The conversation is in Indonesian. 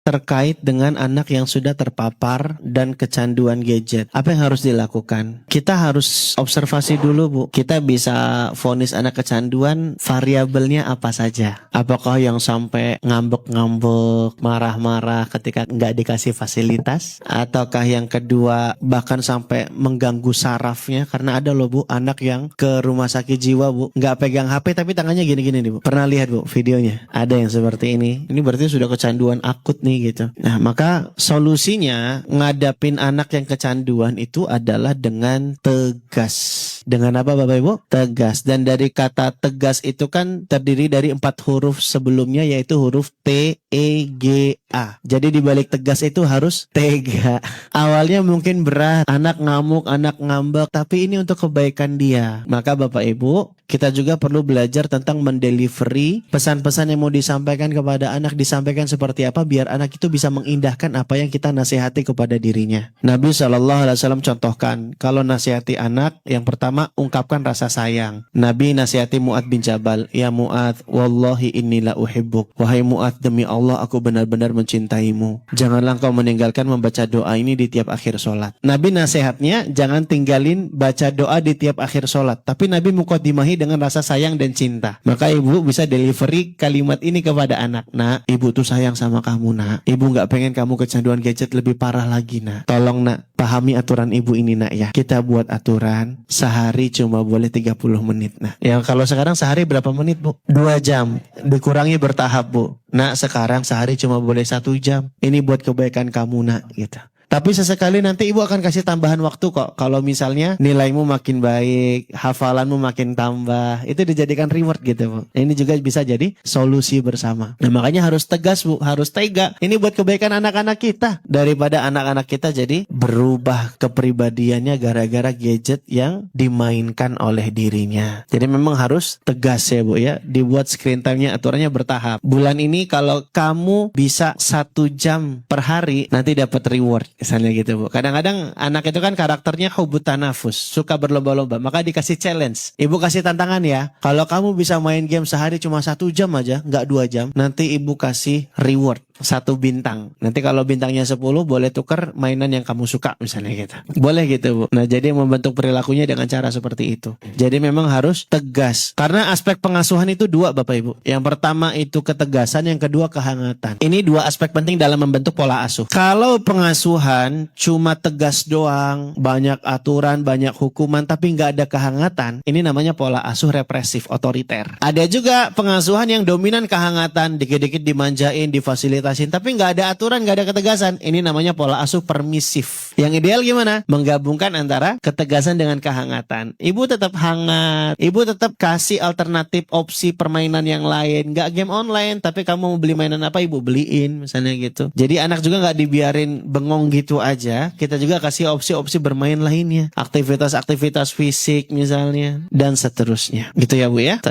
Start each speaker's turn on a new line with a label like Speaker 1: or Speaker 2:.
Speaker 1: terkait dengan anak yang sudah terpapar dan kecanduan gadget. Apa yang harus dilakukan? Kita harus observasi dulu, Bu. Kita bisa vonis anak kecanduan, variabelnya apa saja? Apakah yang sampai ngambek-ngambek, marah-marah ketika nggak dikasih fasilitas? Ataukah yang kedua bahkan sampai mengganggu sarafnya? Karena ada loh, Bu, anak yang ke rumah sakit jiwa, Bu, nggak pegang HP tapi tangannya gini-gini nih, Bu. Pernah lihat, Bu, videonya? Ada yang seperti ini. Ini berarti sudah kecanduan akut nih gitu. Nah, maka solusinya ngadapin anak yang kecanduan itu adalah dengan tegas. Dengan apa, Bapak Ibu? Tegas. Dan dari kata tegas itu kan terdiri dari 4 huruf sebelumnya, yaitu huruf T, E, G, A. Jadi dibalik tegas itu harus tega. Awalnya mungkin berat, anak ngamuk, anak ngambek, tapi ini untuk kebaikan dia. Maka Bapak Ibu, kita juga perlu belajar tentang mendelivery pesan-pesan yang mau disampaikan kepada anak, disampaikan seperti apa biar anak itu bisa mengindahkan apa yang kita nasihati kepada dirinya. Nabi SAW contohkan, kalau nasihati anak, yang pertama ungkapkan rasa sayang. Nabi nasihati Mu'adz bin Jabal, ya Mu'adz, wallahi inni la uhibbuk. Wahai Mu'adz, demi Allah aku benar-benar mencintaimu. Janganlah kau meninggalkan membaca doa ini di tiap akhir sholat. Nabi nasihatnya jangan tinggalin baca doa di tiap akhir sholat, tapi Nabi muqaddimahi dengan rasa sayang dan cinta. Maka ibu bisa delivery kalimat ini kepada anak. Nak, ibu tuh sayang sama kamu, nak. Ibu gak pengen kamu kecanduan gadget lebih parah lagi, nak. Tolong, nak, pahami aturan ibu ini, nak, ya. Kita buat aturan sehari cuma boleh 30 menit, nah. Ya, kalau sekarang sehari berapa menit, Bu? 2 jam. Dikurangi bertahap, Bu. Nak, sekarang sehari cuma boleh 1 jam. Ini buat kebaikan kamu, nak, gitu. Tapi sesekali nanti ibu akan kasih tambahan waktu kok. Kalau misalnya nilaimu makin baik, hafalanmu makin tambah, itu dijadikan reward gitu, Bu. Ini juga bisa jadi solusi bersama. Nah, makanya harus tegas, Bu, harus tega. Ini buat kebaikan anak-anak kita. Daripada anak-anak kita jadi berubah kepribadiannya gara-gara gadget yang dimainkan oleh dirinya. Jadi memang harus tegas ya, Bu, ya. Dibuat screen time-nya, aturannya bertahap. Bulan ini kalau kamu bisa 1 jam per hari, nanti dapat reward. Misalnya gitu, Bu. Kadang-kadang anak itu kan karakternya hubut tanafus, suka berlomba-lomba, maka dikasih challenge. Ibu kasih tantangan ya, kalau kamu bisa main game sehari cuma 1 jam aja, nggak 2 jam, nanti ibu kasih reward 1 bintang. Nanti kalau bintangnya 10 boleh tukar mainan yang kamu suka misalnya gitu. Boleh gitu, Bu. Nah, jadi membentuk perilakunya dengan cara seperti itu. Jadi memang harus tegas. Karena aspek pengasuhan itu 2, Bapak Ibu. Yang pertama itu ketegasan, yang kedua kehangatan. Ini 2 aspek penting dalam membentuk pola asuh. Kalau pengasuhan cuma tegas doang, banyak aturan, banyak hukuman, tapi nggak ada kehangatan, ini namanya pola asuh represif, otoriter. Ada juga pengasuhan yang dominan kehangatan, dikit-dikit dimanjain, difasilitasi, tapi nggak ada aturan, nggak ada ketegasan. Ini namanya pola asuh permisif. Yang ideal gimana? Menggabungkan antara ketegasan dengan kehangatan. Ibu tetap hangat, ibu tetap kasih alternatif opsi permainan yang lain. Nggak game online, tapi kamu mau beli mainan apa, ibu beliin, misalnya gitu. Jadi anak juga nggak dibiarin bengong gitu aja. Kita juga kasih opsi-opsi bermain lainnya. Aktivitas-aktivitas fisik misalnya, dan seterusnya. Gitu ya, Bu, ya?